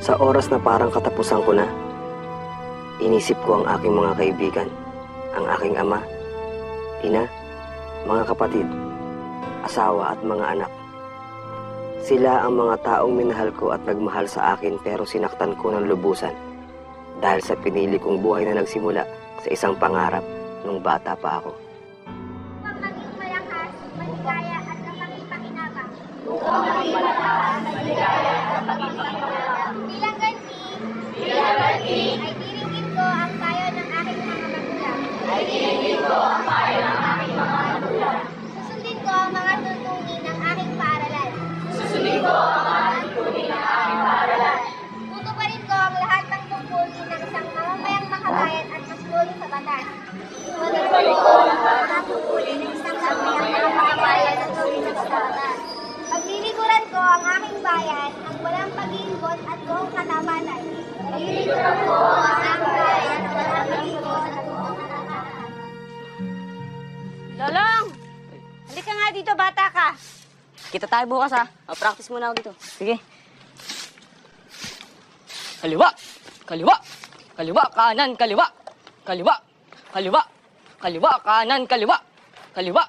Sa oras na parang katapusan ko na, inisip ko ang aking mga kaibigan, ang aking ama, ina, mga kapatid, asawa at mga anak. Sila ang mga taong minahal ko at nagmahal sa akin pero sinaktan ko ng lubusan dahil sa pinili kong buhay na nagsimula sa isang pangarap nung bata pa ako. Upang maging malakas, maligaya at kapangit-pakinabang. Bilang ganti, ay diringgin ko ang payo ng aking mga magulang. Susundin ko ang mga tuntunin ng aking paaralan. Tutuparin ko ang lahat ng tungkulin ng isang mamamayang makabayan at masuri sa batas. Tutuparin ko ang lahat ng tungkulin ng isang mamamayang makabayan at masuri sa batas. Pagliliguran ko ang aking bayan ang walang pag-iimbot at buong katapatan. Pagliliguran ko ang aking bayan ang walang pag-iimbot at buong katapatan. Lolong! Halika nga dito, bata ka. Kita tayo bukas, ha? Practice muna ako dito. Sige. Kaliwa! Kaliwa! Kaliwa, kanan, kaliwa! Kaliwa! Kaliwa! Kaliwa, kanan, kaliwa! Kaliwa!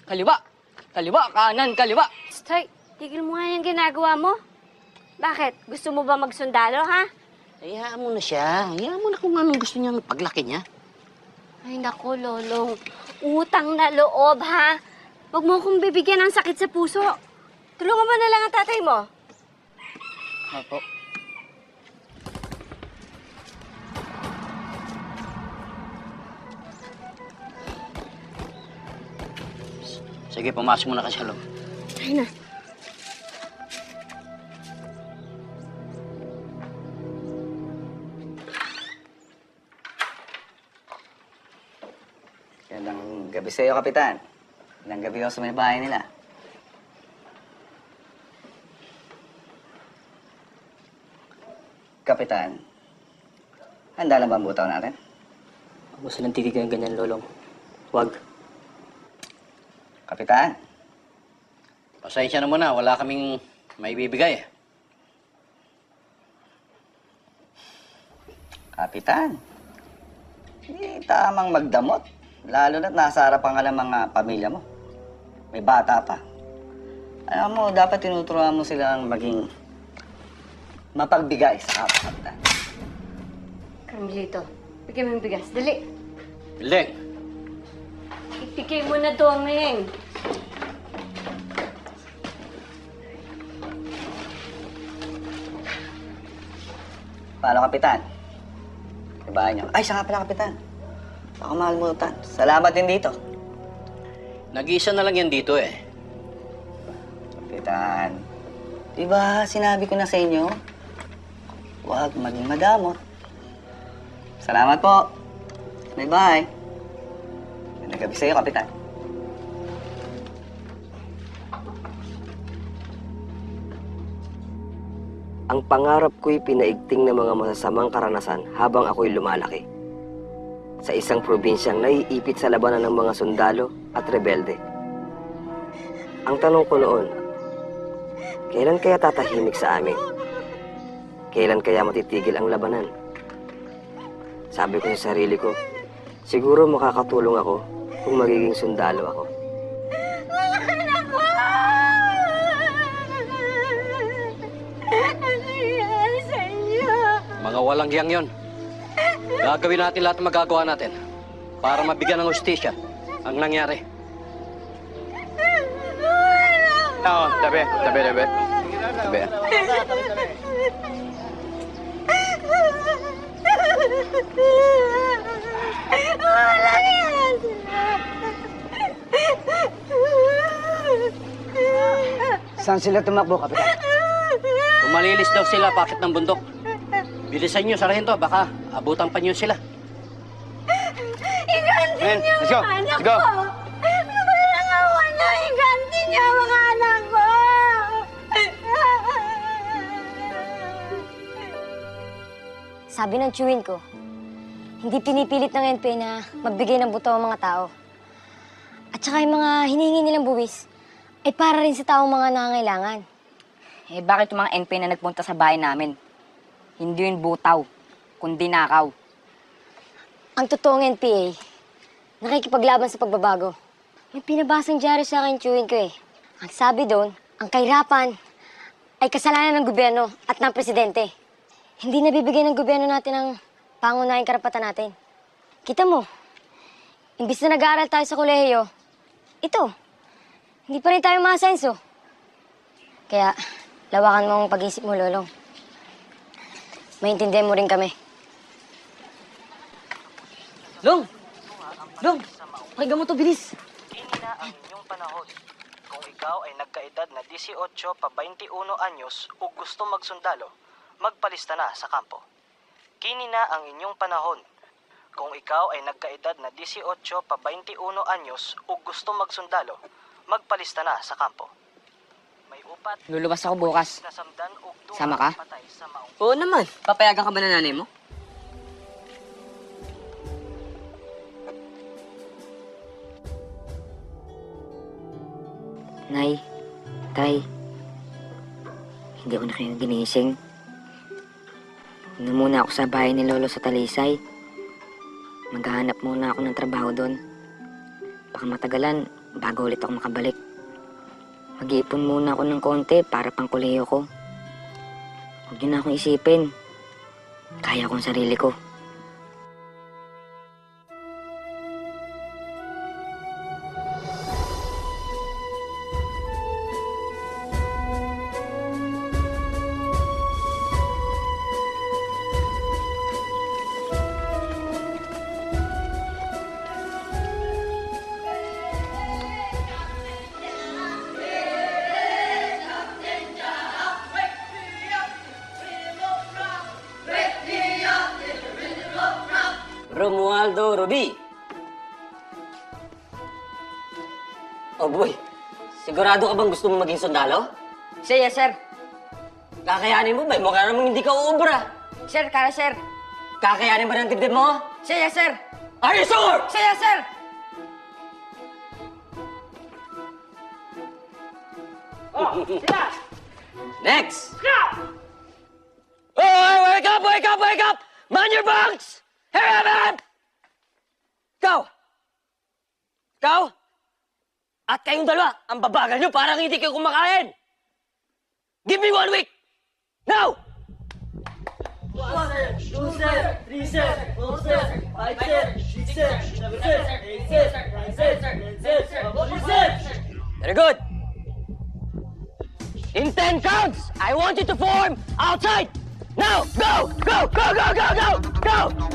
Kaliwa! Kaliwa, kanan, kaliwa! Hoy, tigil mo nga yung ginagawa mo. Bakit? Gusto mo ba magsundalo, ha? Hayaan mo na siya. Hayaan mo na kung anong gusto niya ng paglaki niya. Ay, naku, Lolong. Utang na loob, ha? Huwag mo akong bibigyan ng sakit sa puso. Tulungan mo na lang ang tatay mo. Opo. Sige, pumasok mo na kasi sa loob. Ay na. Magandang gabi sa iyo, Kapitan. Magandang gabi ako sa may bahay nila. Kapitan, handa na ba ang butaw natin? Huwag mo silang titigan ganyan, Lolong. Huwag. Kapitan, Pasensya na muna, wala kaming maibibigay. Kapitan, hindi tamang magdamot. Lalo na't nasa harapan ka ng mga pamilya mo. May bata pa. Alam mo, dapat tinuturuan mo silang maging mapagbigay sa kapwa, Kapitan. Carmelito, bigyan mo yung bigas. Dali. Bildeng, Ibigay mo na, Domeng. Paano, Kapitan? Sa bahay niyo. Ay, siya nga pala, Kapitan. Baka makalimutan. Salamat din dito. nag-iisa na lang yan dito eh. Kapitan, di ba sinabi ko na sa inyo? Huwag maging madamot. Salamat po. Bye-bye. Nagabi sa'yo, Kapitan. Ang pangarap ko'y pinaigting ng mga masasamang karanasan habang ako'y lumalaki. Sa isang probinsyang naiipit sa labanan ng mga sundalo at rebelde. Ang tanong ko noon, kailan kaya tatahimik sa amin? Kailan kaya matitigil ang labanan? Sabi ko sa sarili ko, siguro makakatulong ako kung magiging sundalo ako. Mga walang hiyang yon. Gagawin natin lahat ng magagawa natin para mabigyan ng hustisya ang nangyari. Oo, tabi. Tabi. Saan sila tumakbo, Kapitan? Tumalilis daw sila pakit ng bundok. Bilisan nyo, sarhento, baka abutan pa nyo sila. Iganti Men, niyo let's go. mga anak Let's go. ko! Walang awa na, iganti niyo mga anak ko! Sabi ng chewin ko, hindi pinipilit ng NP na magbigay ng buto ang mga tao. At saka yung mga hinihingi nilang buwis, ay para rin sa taong mga nangangailangan. Eh, bakit yung mga NP na nagpunta sa bahay namin? Hindi yun butaw, kundi nakaw. Ang totoong NPA, nakikipaglaban sa pagbabago. May pinabasang dyaryo sa akin, chewin ko eh. Ang sabi doon, ang kahirapan ay kasalanan ng gobyerno at ng presidente. Hindi nabibigay ng gobyerno natin ang pangunahing karapatan natin. Kita mo, imbis na nag-aaral tayo sa kolehiyo, ito, hindi pa rin tayo maasenso. Kaya, lawakan mo ang pag-isip mo, Lolong. Maintindihan mo rin kami. Long! Long! Pakinggan mo to, bilis! Kini na ang inyong panahon. Kung ikaw ay nagkaedad na 18 pa 21 anyos o gusto magsundalo, magpalista na sa kampo. Kini na ang inyong panahon. Kung ikaw ay nagkaedad na 18 pa 21 anyos o gusto magsundalo, magpalista na sa kampo. May upat Luluwas ako bukas. na samdan ug duha Sama ka? patay sa maong. Oo naman. Papayagan ka ba na nanay mo? Nay, Tay, hindi ako na kayo ginising. Hindi muna ako sa bahay ni Lolo sa Talisay. Maghahanap muna ako ng trabaho doon. Baka matagalan, bago ulit ako makabalik. Mag-iipon muna ako ng konti para pang kolehiyo ko. Huwag niyo na akong isipin. Kaya kong sarili ko. Romualdo Rubi. Oh boy, sigurado ka bang gusto mo maging sundalo? Sir, yes, sir. Kakayanin mo ba? Mukha namang hindi ka uubra. Sir, kara, sir. Kakayanin ba ng dibdib mo? Sir, yes, sir. Are you sure? Sir, yes, sir. Next! Oh, wake up, wake up, wake up! Man your bunks! Hurry up, man! Ikaw! Ikaw! At kayong dalawa, ang babagal nyo parang hindi kayo kumakain! Give me 1 week! Now! Very good! In 10 counts, I want you to form outside! Now, go! Go, go, go, go, go! Go!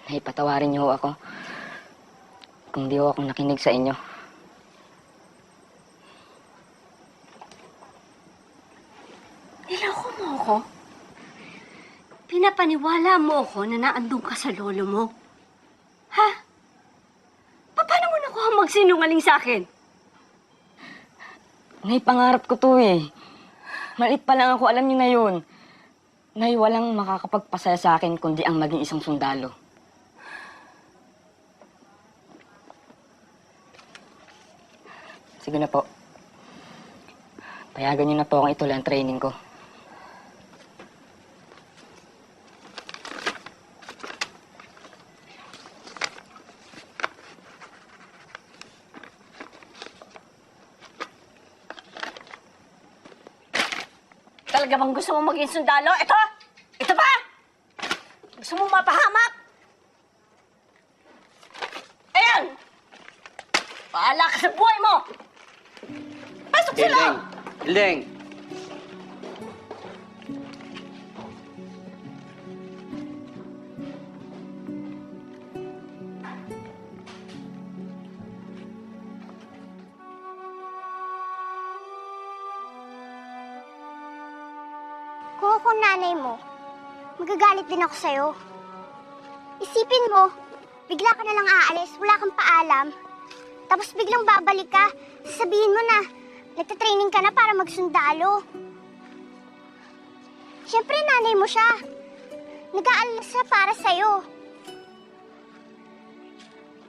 Nay, patawarin niyo ho ako. Kung di ho ako nakinig sa inyo. Niloko mo ako? Pinapaniwala mo ako na naandun ka sa lolo mo? Ha? Paano mo nakuha magsinungaling sa akin? Nay, pangarap ko to eh. Maliit pa lang ako, alam niyo na yun. Nay, walang makakapagpasaya sa akin kundi ang maging isang sundalo. Sige na po. Payagan niyo na po akong ituloy ang training ko. Talaga bang gusto mo maging sundalo? Ito! Ito ba? Gusto mo mapahamak? Ayan! Paala ka sa buhay mo! Pasok sa loob! Hilding! Kung ako nanay mo, magagalit din ako sa'yo. Isipin mo, bigla ka na lang aalis, wala kang paalam. Tapos biglang babalik ka, sasabihin mo na, nagtatraining ka na para magsundalo. Siyempre, nanay mo siya. Nag-aalala siya para sa'yo.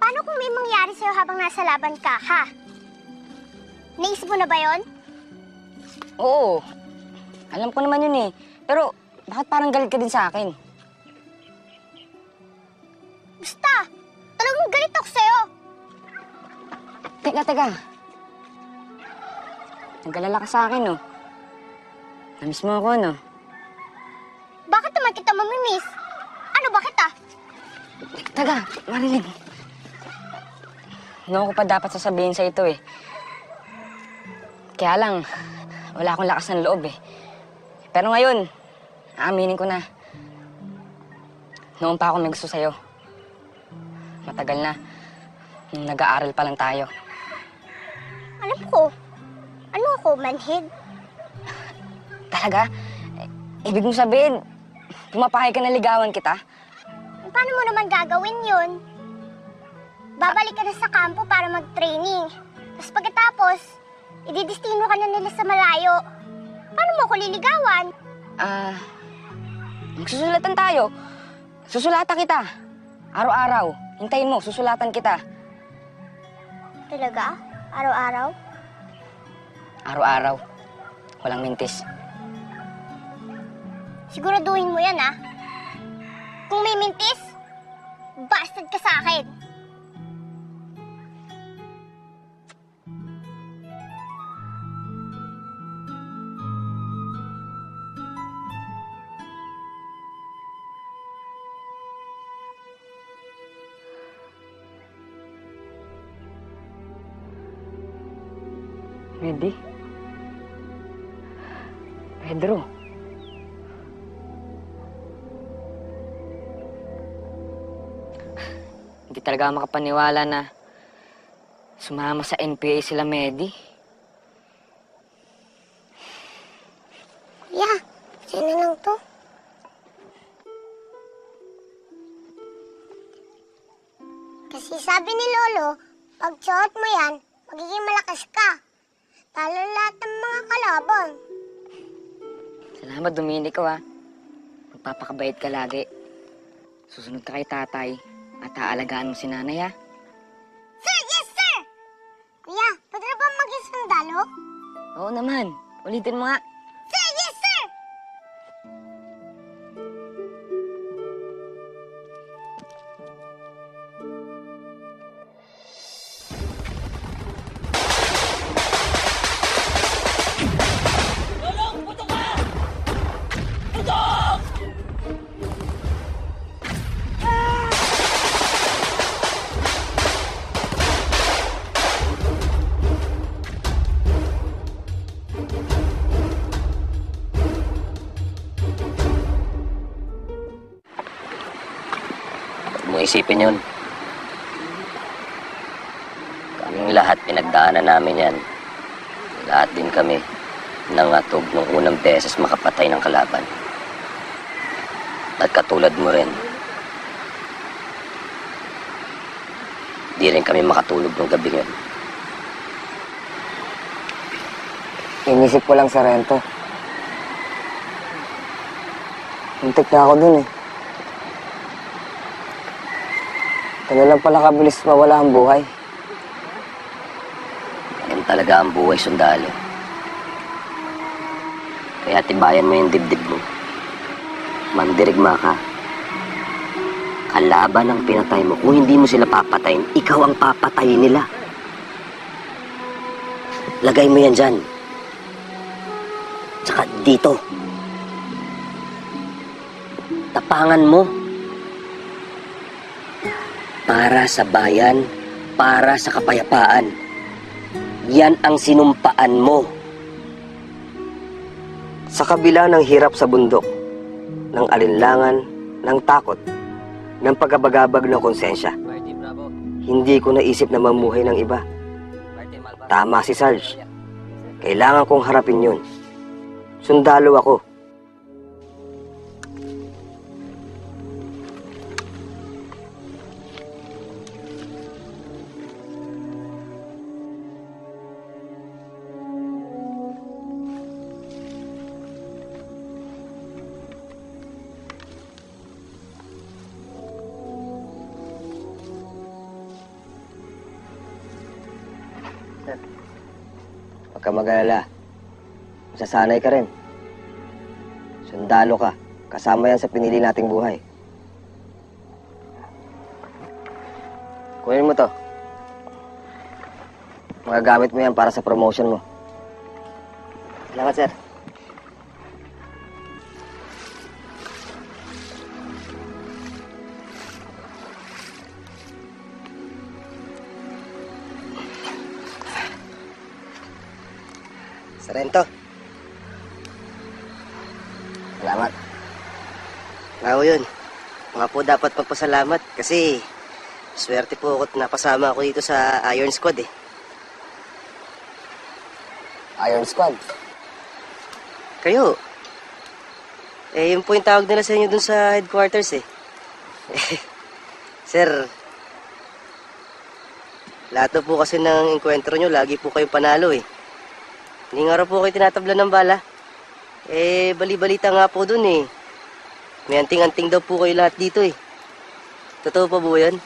Paano kung may mangyari sa'yo habang nasa laban ka, ha? Naisip mo na ba yon? Oo. Alam ko naman yun eh. Pero, bakit parang galit ka din sa akin? Basta, talagang galit ako sa'yo. Teka. Nag-alala ka sa akin, no? Namiss mo ako, no? Bakit naman kita mamimiss? Ano, bakit ah? Teka, Marilyn. Noon ko pa dapat sasabihin sa ito, eh. Kaya lang, wala akong lakas ng loob, eh. Pero ngayon, aaminin ko na. Noon pa ako may gusto sa'yo. Matagal na. Nung nag-aaral pa lang tayo. Alam ko. Ano ako, manhid? Talaga? Ibig mo sabihin, pumapahig ka na ligawan kita? Paano mo naman gagawin yun? Babalik ka na sa kampo para mag-training. Tapos pagkatapos, ididestino ka na nila sa malayo. Paano mo ako liligawan? Magsusulatan tayo. Susulatan kita. Araw-araw. Hintayin mo, susulatan kita. Talaga? Araw-araw? Araw-araw. Walang mintis. Siguraduhin mo yan, ah. Kung may mintis, bastard ka sa akin. Medi? Pedro? Hindi talaga ako makapaniwala na sumama sa NPA sila, Medi. Yeah, sino lang to? Kasi sabi ni Lolo, pag suot mo yan, magiging malakas ka. Talo lahat ng mga kalaban. Salamat, Dominico, ha. Magpapakabait ka lagi. Susunod ka kay tatay at aalagaan mo si nanay, ha. Sir, yes sir! Kuya, pwede na ba maging sundalo? Oo naman. Ulitin mo nga. Sir, yes sir! Huwag mo isipin yun. Kaming lahat pinagdaanan namin yan. Lahat din kami nangatog nung unang beses makapatay ng kalaban. At katulad mo rin, di rin kami makatulog nung gabi yun. Inisip ko lang sa rento. Muntik na ako dun, eh. Kaya lang pala kabilis mawala ang buhay. Yan talaga ang buhay sundalo. Kaya tibayan mo yung dibdib mo. Mandirigma ka. Kalaban ang pinatay mo. Kung hindi mo sila papatayin, ikaw ang papatayin nila. Lagay mo yan dyan. Tsaka dito. Tapangan mo. Para sa bayan, para sa kapayapaan. Yan ang sinumpaan mo. Sa kabila ng hirap sa bundok, ng alinlangan, ng takot, ng pagabagabag ng konsensya, hindi ko naisip na mamuhay ng iba. Tama si Sarge. Kailangan kong harapin yun. Sundalo ako. ka mag-alala. Masasanay ka rin. Sundalo ka. Kasama yan sa pinili nating buhay. Kunin mo to. Magagamit mo yan para sa promotion mo. Salamat, sir. Sarento. Salamat. Ako yun. Mga po dapat magpasalamat kasi swerte po ako at napasama ako dito sa Iron Squad eh. Iron Squad. Kayo? Yun po yung tawag nila sa inyo dun sa headquarters eh. Sir, lahat na po kasi ng enkwentro nyo, lagi po kayong panalo eh. Hindi nga raw po kayo tinatabla ng bala. Bali-balita nga po dun eh. May anting-anting daw po kayo lahat dito eh. Totoo pa po yan?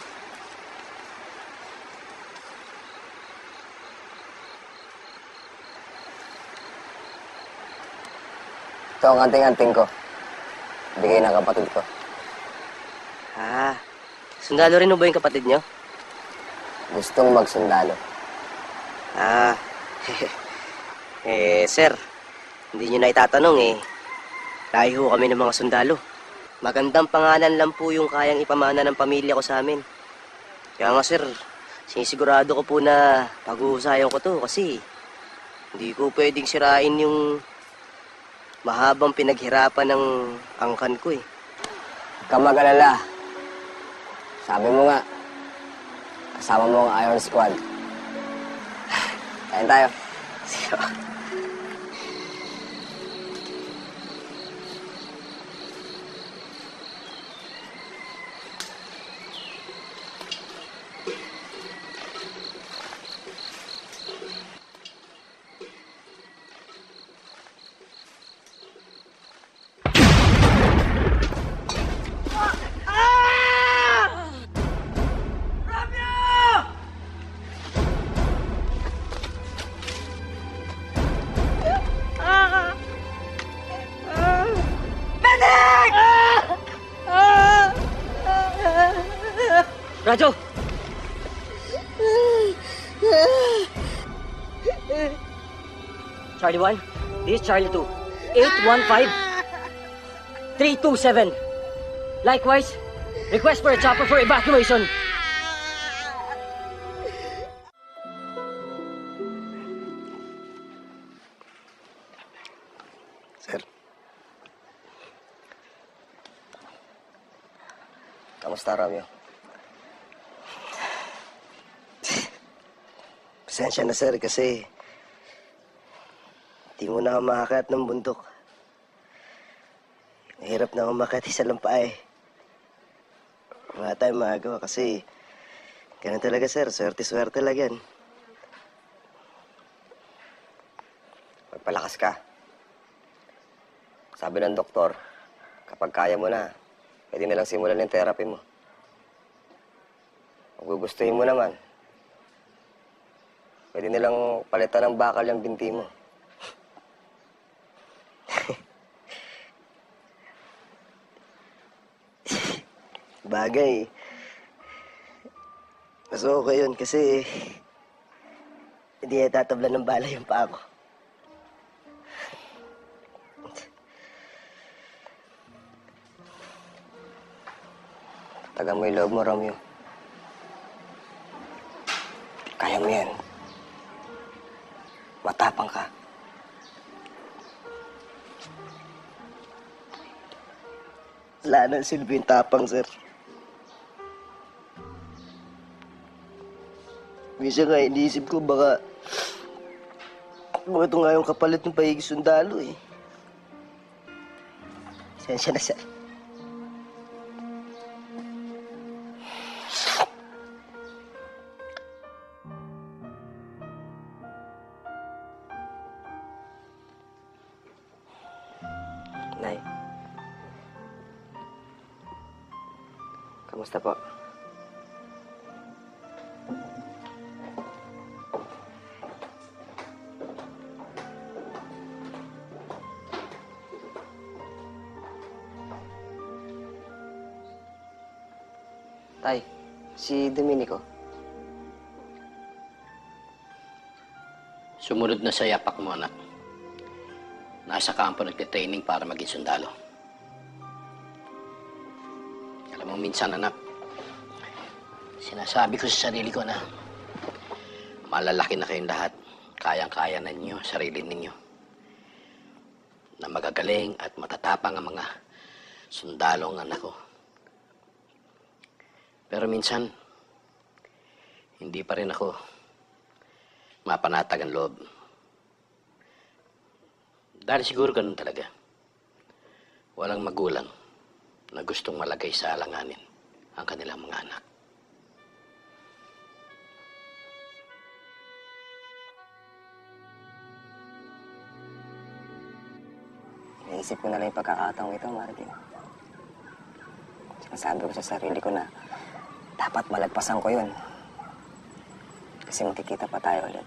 Ito ang anting-anting ko. Bigay ng kapatid ko. Sundalo rin ba yung kapatid nyo? Gustong magsundalo. Sir, hindi nyo na itatanong eh. Lahi ho kami ng mga sundalo. Magandang pangalan lang po yung kayang ipamana ng pamilya ko sa amin. Kaya nga sir, sinisigurado ko po na pag-uusayan ko to kasi hindi ko pwedeng sirain yung mahabang pinaghirapan ng angkan ko eh. Huwag ka mag-alala. Sabi mo nga, kasama mo ang Iron Squad. Kain tayo. Radyo! Charlie 1, this is Charlie 2. 815-327. Likewise, request for a chopper for evacuation. Sir. Kamusta, Romeo? Pasensya na sir kasi di mo na ako makakyat ng bundok. Mahirap na ako makakyat sa lampa eh. Wala tayong magagawa kasi ganun talaga sir, swerte-swerte lang yan. Magpalakas ka. Sabi ng doktor, kapag kaya mo na, pwede na lang simulan yung therapy mo. Kung gugustuhin mo naman, pwede nilang palitan ng bakal yung binti mo. Bagay. Mas okay yun kasi hindi na tatablan ng bala yung paa ko. Taga mo yung loob mo, Romeo. Kaya mo yan. Matapang ka. Wala nang silbi yung tapang, sir. Minsan nga, iniisip ko baka ito nga yung kapalit ng pahigi sundalo eh. Sensya na, sir. Nay. Kamusta po? Tay, si Dominico. Sumunod na sa yapak mo, anak. Nasa kampo nagtitraining para maging sundalo. Alam mo, minsan, anak, sinasabi ko sa sarili ko na malalaki na kayong lahat. Kayang-kaya na ninyo, sarili ninyo. Na magagaling at matatapang ang mga sundalong anak ko. Pero minsan, hindi pa rin ako mapanatag ang loob. Dahil siguro ganun talaga. Walang magulang na gustong malagay sa alanganin ang kanilang mga anak. Naisip ko na lang yung pagkakataong ito, Marvin. Sinasabi ko sa sarili ko na dapat malagpasan ko yun. Kasi makikita pa tayo ulit.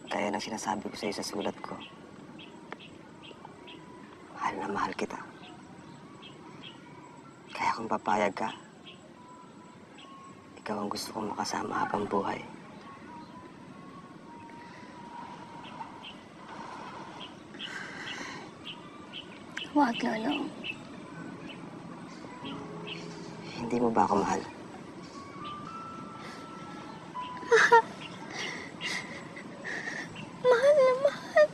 Kaya lang sinasabi ko sa'yo sa sulat ko, mahal na mahal kita. Kaya kung papayag ka, ikaw ang gusto kong makasama habang buhay. Huwag, Lolo. Hindi mo ba ako mahal? Mahal na mahal.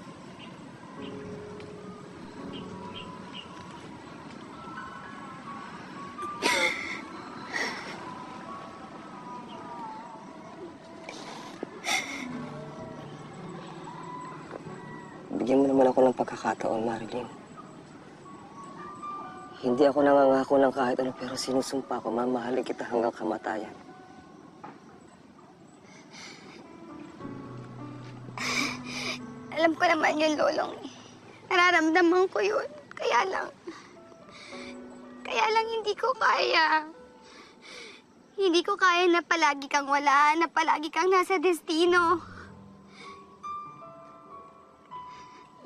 Bigyan mo naman ako ng pagkakataon, Marilyn. Hindi ako nangangako ng kahit ano, pero sinusumpa ko, mamahalin kita hanggang kamatayan. Alam ko naman yun, Lolong. Nararamdaman ko yun. Kaya lang hindi ko kaya. Hindi ko kaya na palagi kang wala, na palagi kang nasa destino.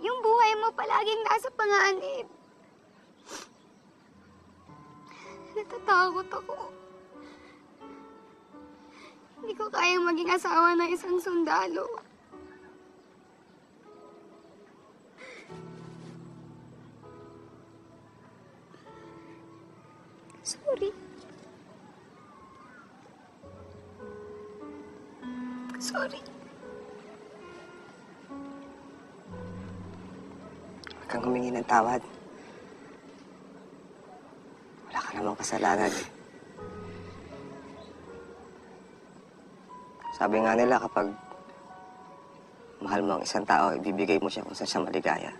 Yung buhay mo palaging nasa panganib. Natatakot ako. Hindi ko kayang maging asawa ng isang sundalo. Sorry. Sorry. Huwag kang humingi ng tawad. Wala ka namang kasalanan eh. Sabi nga nila kapag mahal mo ang isang tao, ibibigay mo siya kung saan siya maligaya.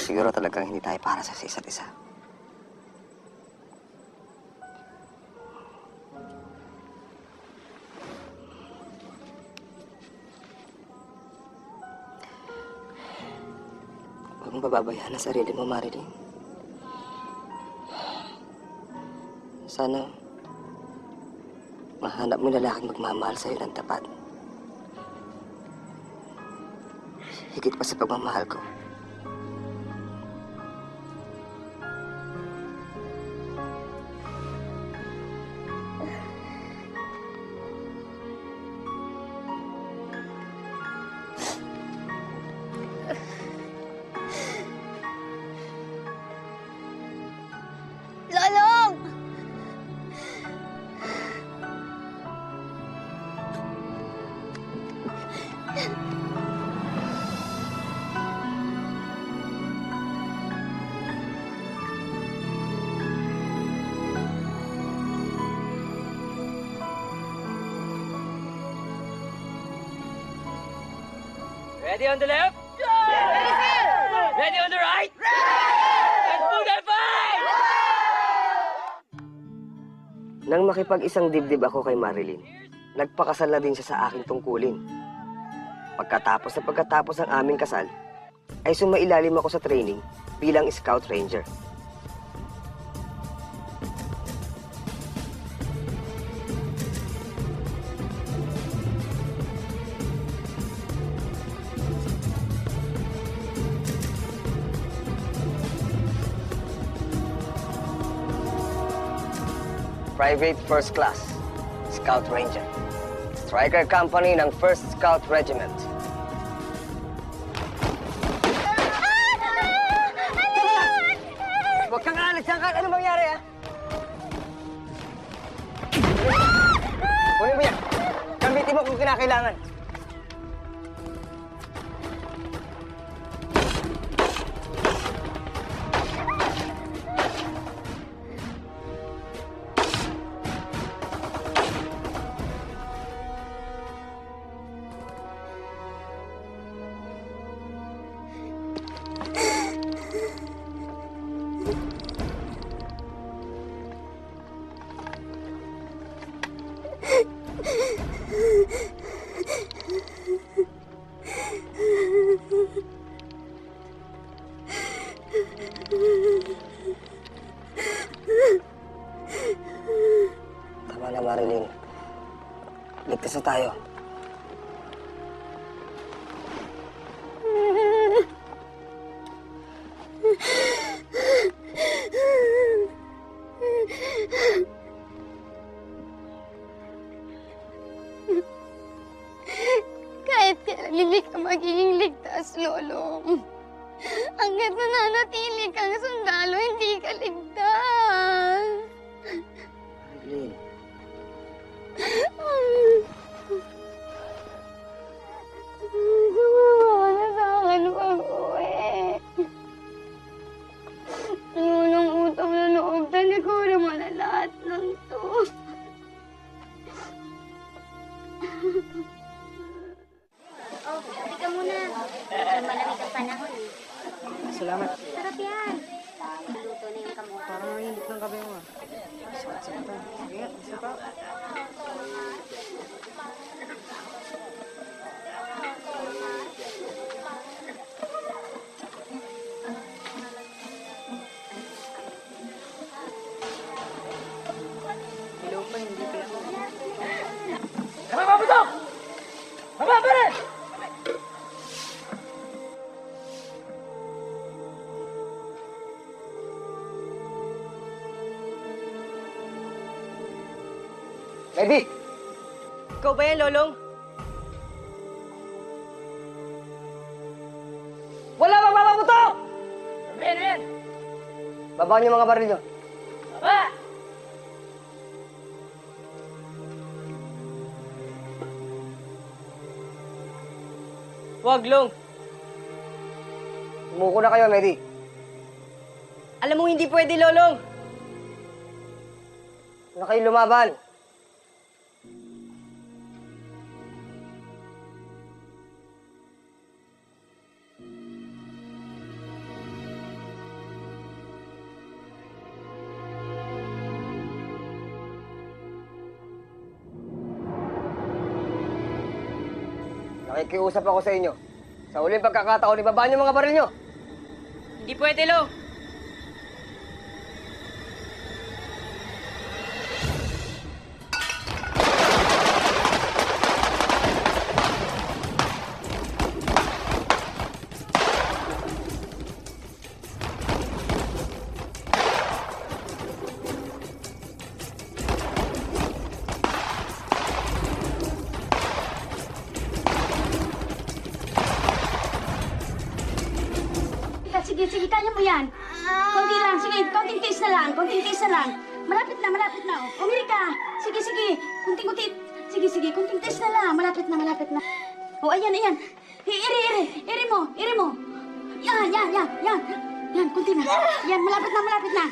Siguro talagang hindi tayo para sa isa't isa. Huwag mong pababayaan ang sarili mo, Marilyn. Sana mahanap mo lalaking magmamahal sa'yo ng tapat. Higit pa sa pagmamahal ko. Lolong! Ready on the left? Yeah! Ready on the right? Let's move that fight! Nang makipag-isang dibdib ako kay Marilyn, nagpakasal na din siya sa aking tungkulin. Pagkatapos ng aming kasal, ay sumailalim ako sa training bilang Scout Ranger. Private First Class, Scout Ranger. Striker Company ng 1st Scout Regiment. Huwag kang aalis dyan, Kat. Ano mangyari, ha? Kunin mo yan. Gamitin mo kung kinakailangan. Tama na, Marilyn. Ligtas na tayo. Kahit kailan hindi ka magiging ligtas, Lolong. Hanggat nananatili kang sundalo, hindi ka ligtas. Marilyn. Sumama ka na sa akin pag-uwi. Ngunang utang na loob, talikuran mo na lahat ng to. Oh, kape ka muna. Malamig ang panahon eh. Salamat. Sarap yan. Luto na yung kamote. Parang nanginit ng kape mo. Sige, isa pa. Hello pa, hindi pa yan. Kami paputok! Baba pa rin! Ready? Ikaw ba yan, Lolong? Wala bang mapaputok! Kami na yan! Babaan niyo mga baril niyo. Baba! Huwag, Long. Umuko na kayo, Medi. Alam mo hindi pwede, Lolong. Huwag na kayo lumaban. Nakikiusap ako sa inyo. Sa huling pagkakataon, ibaba niyo mga baril niyo. Hindi pwede, Long. Sige, kaya mo yan. Konti lang, sige, konting taste na lang, konting taste na lang. Malapit na, oh. Umiri ka. Sige, kunting-kunti. Sige, konting taste na lang, malapit na. Oh, ayan. Iri mo. Yan. Yan, konti na. Yan, malapit na.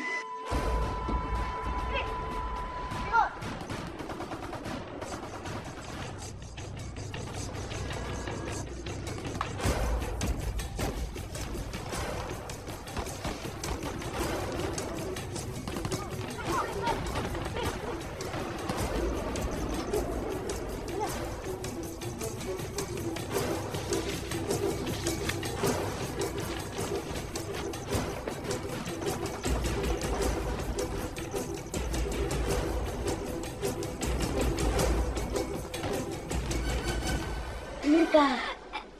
Amerika.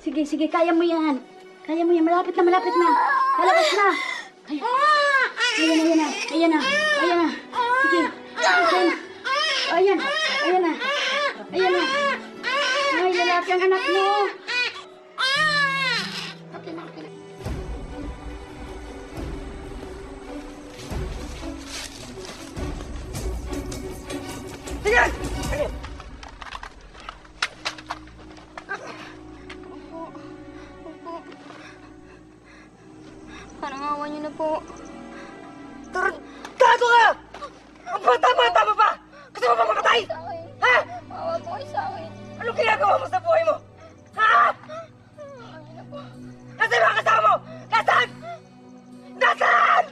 Sige, sige, kaya mo yan. Kaya mo yan. Malapit na, malapit na. Lalabas na. Ayan na, ayan na. Ayan na. Sige. Sige. Ayan. Ayan na. Ayan na. Ay, lalaki ang anak mo. Okay na, okay na. Parang awan niyo na po. Gago ka! Ang bata-bata mo pa! Gusto mo ba makatay? Ha? Awa po kayo sa akin. Anong ginagawa mo sa buhay mo? Ha? Nasaan yung mga kasama mo? Nasaan? Nasaan?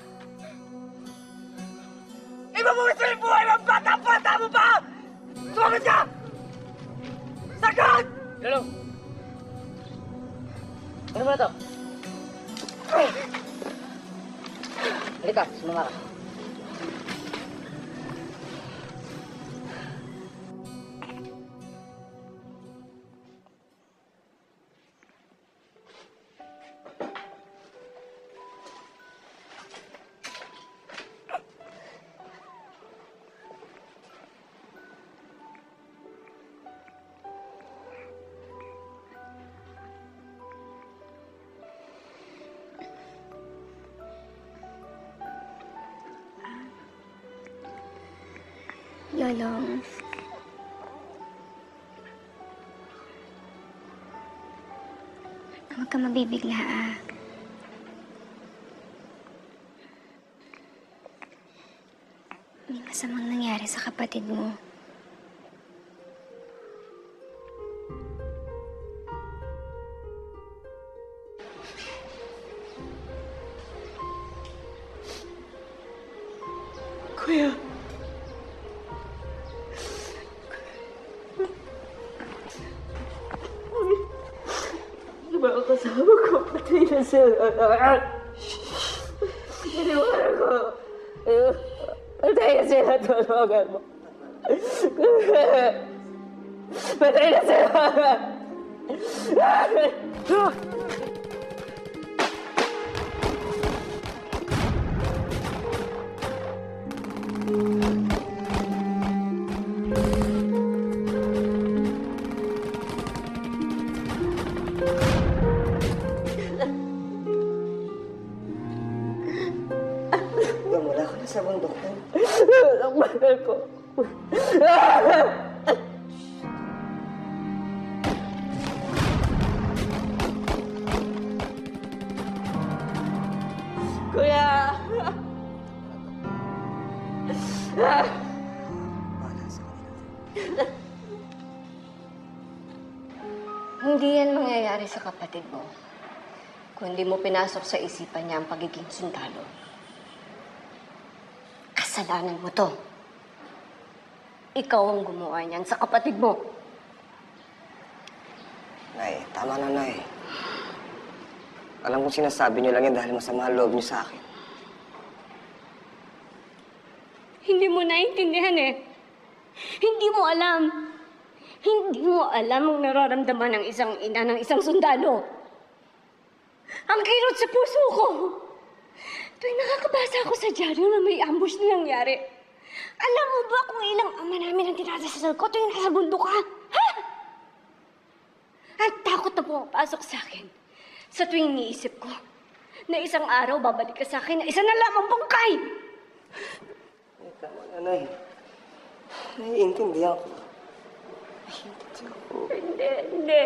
Ibabuwis mo yung buhay mo! Bata-bata mo pa! Sumagot ka! Sagot! Lolong! Ano ba ito? Halika, sumama ka. Lolong. Huwag ka mabibigla, ah. May masamang nangyari sa kapatid mo. Kuya. Mga kasama ko, patay na sila. Iniwanan ko. Patay na sila, tulungan mo. Patay na sila. Wala ka na sa bundok na. Ang mahal ko. Kuya! Hindi yan mangyayari sa kapatid mo. Kung di mo pinasok sa isipan niya ang pagiging sundalo. Kasalanan mo to. Ikaw ang gumawa niyan sa kapatid mo. Nay, tama na, Nay. Alam kong sinasabi niyo lang yan dahil masama ang loob niyo sa akin. Hindi mo naiintindihan eh. Hindi mo alam. Hindi mo alam ang nararamdaman ng isang ina ng isang sundalo. Ang kirot sa puso ko. Tuwing nakakabasa ako sa dyaryo na may ambush na nangyari. Alam mo ba kung ilang ama namin ang tinadasal ko tuwing nasa bundok ka? Ha? Ang takot na pumapasok sa akin sa tuwing niisip ko na isang araw babalik ka sa akin na isa na lamang bangkay. Ay, tama na, Nay. Naiintindihan ko. Naiintindihan ko. Hindi.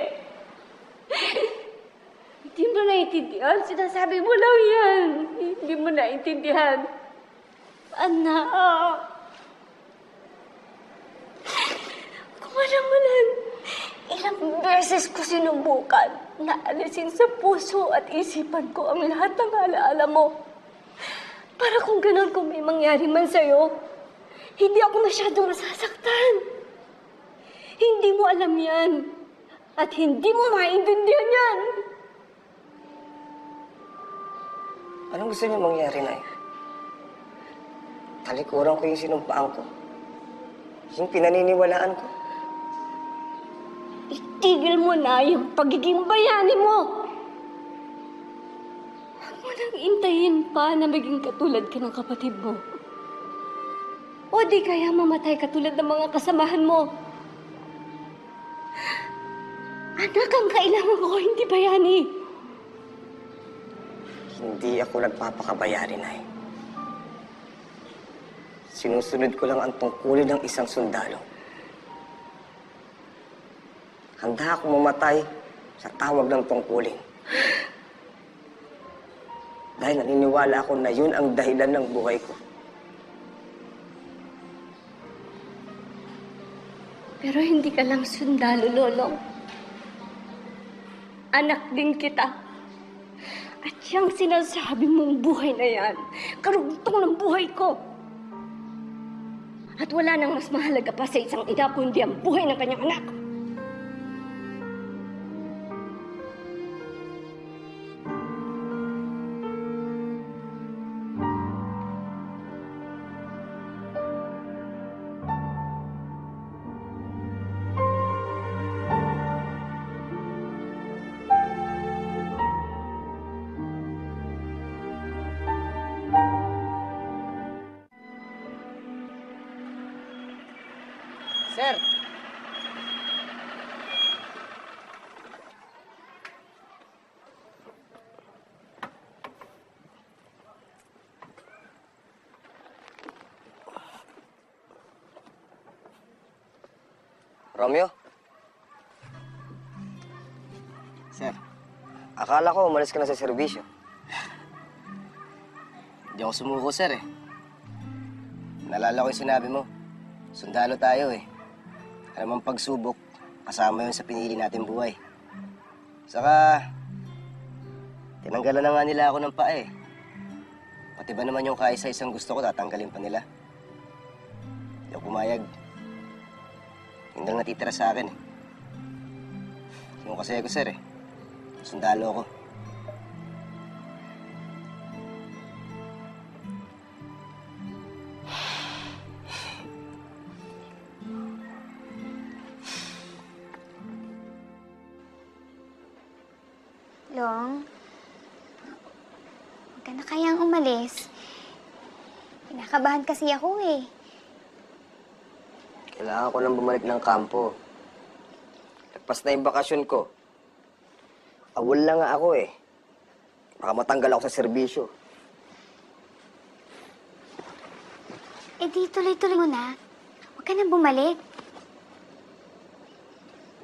Hindi mo naiintindihan. Sinasabi mo lang yan. Hindi mo naiintindihan. Anak. Kung alam mo lang, ilang beses ko sinubukan na alisin sa puso at isipan ko ang lahat ng alaala mo. Para kung ganun kung may mangyari man sa'yo, hindi ako masyadong masasaktan. Hindi mo alam yan. At hindi mo maintindihan yan. Anong gusto niyo mangyari, Nay? Talikuran ko yung sinumpaan ko. Yung pinaniniwalaan ko. Itigil mo na yung pagiging bayani mo! Huwag mo nang intayin pa na maging katulad ka ng kapatid mo. O di kaya mamatay katulad ng mga kasamahan mo. Anak ang kailangan ko, hindi bayani. Hindi ako nagpapakabayari, Nay. Sinusunod ko lang ang tungkulin ng isang sundalo. Handa akong mamatay sa tawag ng tungkulin. Dahil naniniwala ako na yun ang dahilan ng buhay ko. Pero hindi ka lang sundalo, Lolong. Anak din kita. At yung sinasabi mong buhay na yan, karugtong ng buhay ko. At wala nang mas mahalaga pa sa isang ina kundi ang buhay ng kanyang anak. Sir! Romeo? Sir, Akala ko umalis ka na sa serbisyo. hindi ako sumuko, sir eh. Nalala ko yung sinabi mo. Sundalo tayo eh. Alam mong pagsubok, kasama yun sa pinili natin buhay. Saka, tinanggalan na nga nila ako ng paa eh. Pati ba naman yung kaisa-isang gusto ko, tatanggalin pa nila. Hindi ako pumayag. Yun lang natitira sa akin eh. Yung kasi ako, sir eh. Sundalo ako. Long, huwag ka na kayang umalis. Kinakabahan kasi ako eh. Kailangan ko nang bumalik ng kampo. Lagpas na yung bakasyon ko. Awol lang nga ako eh. Baka matanggal ako sa serbisyo. Eh di tuloy-tuloy mo na. Huwag ka na bumalik.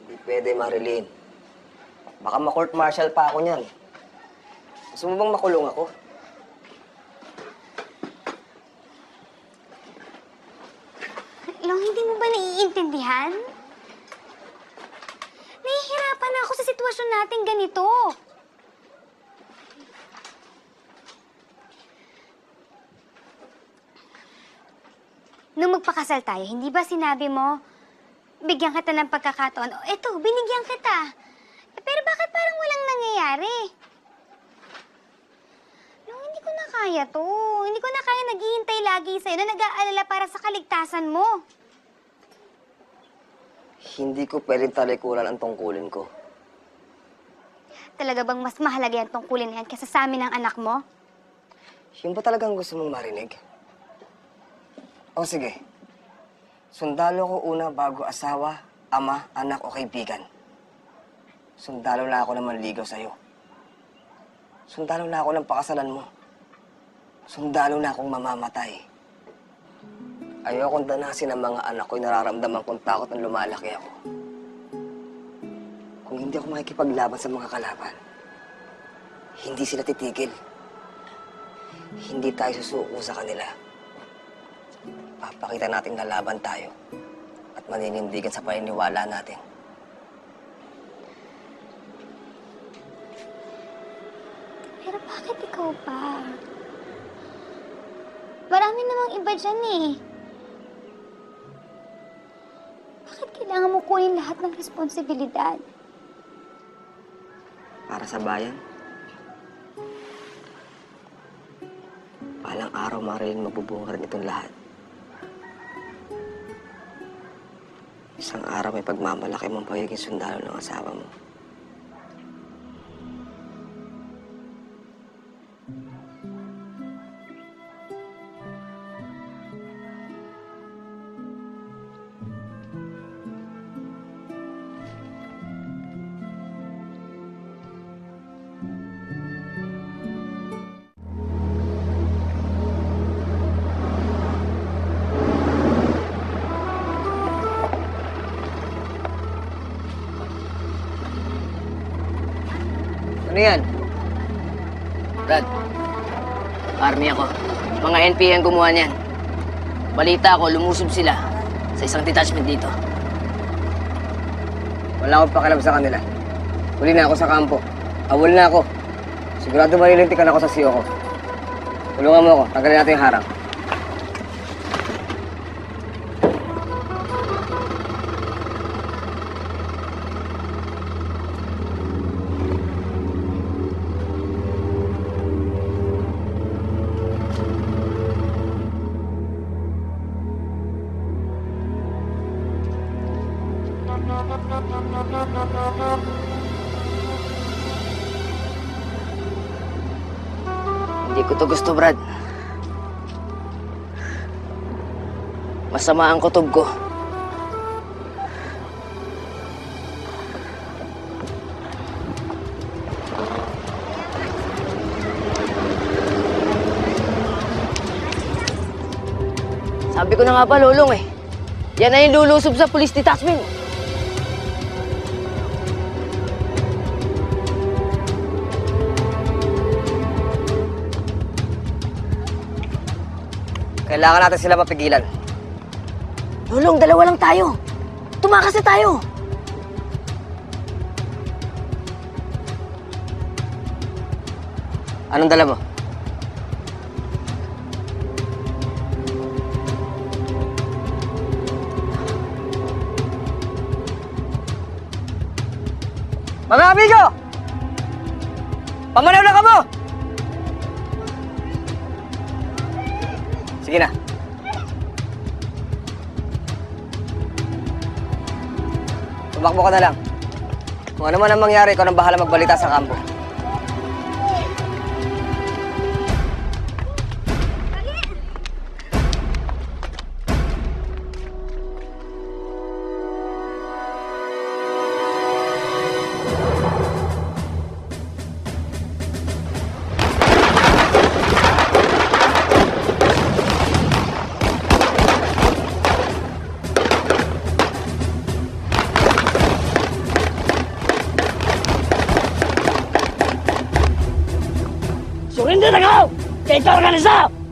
Hindi pwede, Marilyn. Baka ma-court martial pa ako niyan. Gusto mo bang makulong ako? Long, hindi mo ba naiintindihan? Nahihirapan na ako sa sitwasyon natin ganito. Nung magpakasal tayo, hindi ba sinabi mo, bigyan kita ng pagkakataon? O eto, binigyan kita. Pero bakit parang walang nangyayari? Long, hindi ko na kaya to. Hindi ko na kaya naghihintay lagi sa'yo na nag-aalala para sa kaligtasan mo. Hindi ko pwedeng talikuran ang tungkulin ko. Talaga bang mas mahalaga yan tungkulin na yan kaysa sa amin ng anak mo? Yun ba talagang gusto mong marinig? O sige. Sundalo ko una bago asawa, ama, anak o kaibigan. Sundalo na ako ng manligaw sa'yo. Sundalo na ako ng pakasalan mo. Sundalo na akong mamamatay. Ayokong danasin ng mga anak ko'y nararamdaman kong takot na lumalaki ako. Kung hindi ako makikipaglaban sa mga kalaban, hindi sila titigil. Hindi tayo susuko sa kanila. Papakita natin na laban tayo at maninindigan sa paniniwala natin. Pero bakit ikaw pa? Marami namang iba dyan eh. Bakit kailangan mo kunin lahat ng responsibilidad? Para sa bayan. Balang araw, Marilyn, mabubunga rin itong lahat. Isang araw may pagmamalaki mong pagiging sundalo ng asawa mo. Ano yan? Brad, army ako. Mga NPA ang gumawa niyan. Balita ko, lumusob sila sa isang detachment dito. Wala akong pakialam sa kanila. Huli na ako sa kampo. Awol na ako. Sigurado malilintikan ako sa siyo ko. Tulungan mo ako. Tagalin natin yung harang. Hindi ko to gusto, Brad. Masama ang kutob ko. Sabi ko na nga pa, Lolong eh. Yan na yung lulusob sa police detachment. Kailangan natin sila mapigilan. Lolong, dalawa lang tayo. Tumakas na tayo. Anong dala mo? Mga amigo! Pamanaw na ka mo! Sige na. Tumakbo ka na lang. Kung ano man ang mangyari, ikaw nang bahala magbalita sa kampo. Surrender na kayo! Kaya ikaw organisa!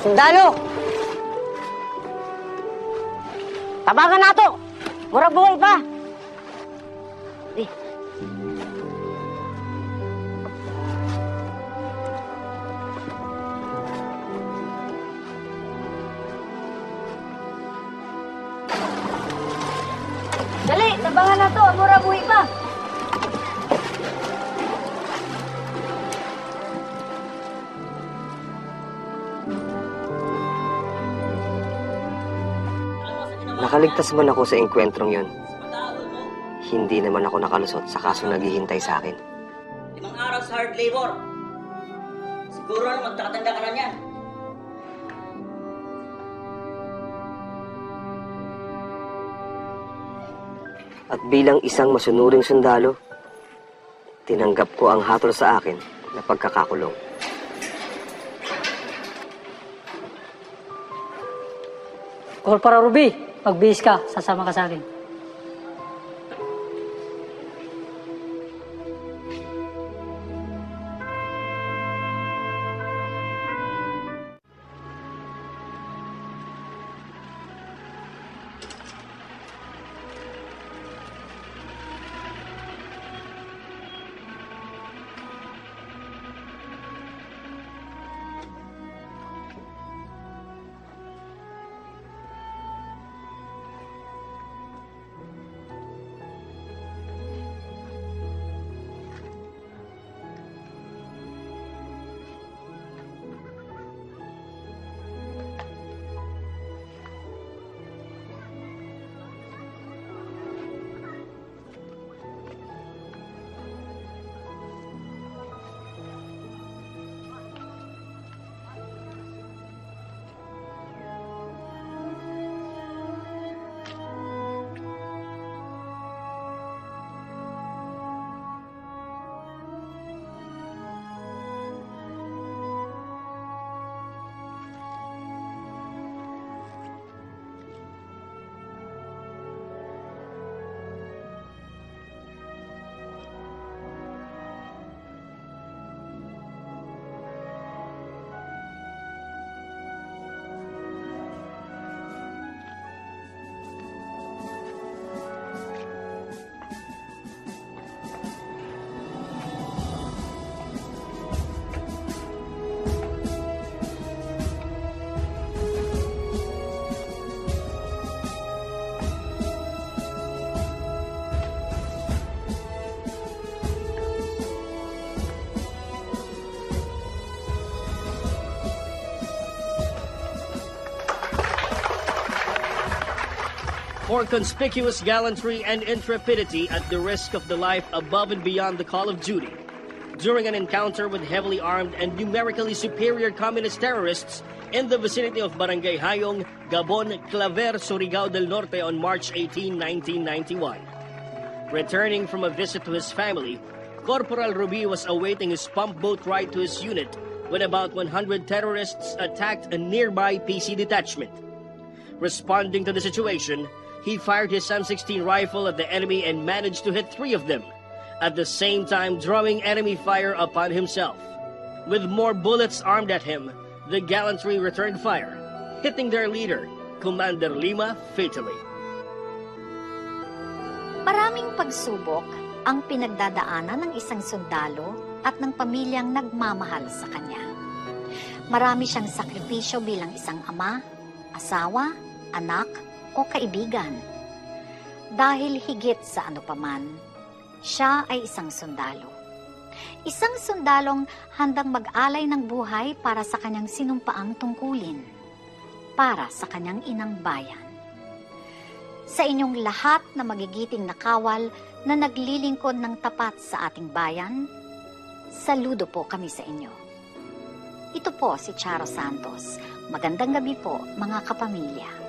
Sundalo! Tabangan nato! Mura buhay pa! Di. Dali! Tabangan nato! Mura buhay pa! Nakaligtas man ako sa engkwentrong yun. Hindi naman ako nakalusot sa kaso naghihintay sa akin. 5 araw sa hard labor. Siguro na magtakatanda ka na niyan. At bilang isang masunuring sundalo, tinanggap ko ang hatol sa akin na pagkakakulong. Corporal Ruby, magbihis ka, sasama ka sa akin. For conspicuous gallantry and intrepidity at the risk of the life above and beyond the call of duty, during an encounter with heavily armed and numerically superior communist terrorists in the vicinity of Barangay Hayong, Gabon, Claver, Surigao del Norte on March 18, 1991. Returning from a visit to his family, Corporal Ruby was awaiting his pump boat ride to his unit when about 100 terrorists attacked a nearby PC detachment. Responding to the situation, he fired his M16 rifle at the enemy and managed to hit 3 of them, at the same time drawing enemy fire upon himself. With more bullets armed at him, the gallantry returned fire, hitting their leader, Commander Lima, fatally. Maraming pagsubok ang pinagdadaanan ng isang sundalo at ng pamilyang nagmamahal sa kanya. Marami siyang sakripisyo bilang isang ama, asawa, anak, o kaibigan. Dahil higit sa ano paman, siya ay isang sundalo. Isang sundalong handang mag-alay ng buhay para sa kanyang sinumpaang tungkulin, para sa kanyang inang bayan. Sa inyong lahat na magigiting na kawal na naglilingkod ng tapat sa ating bayan, saludo po kami sa inyo. Ito po si Charo Santos. Magandang gabi po, mga kapamilya.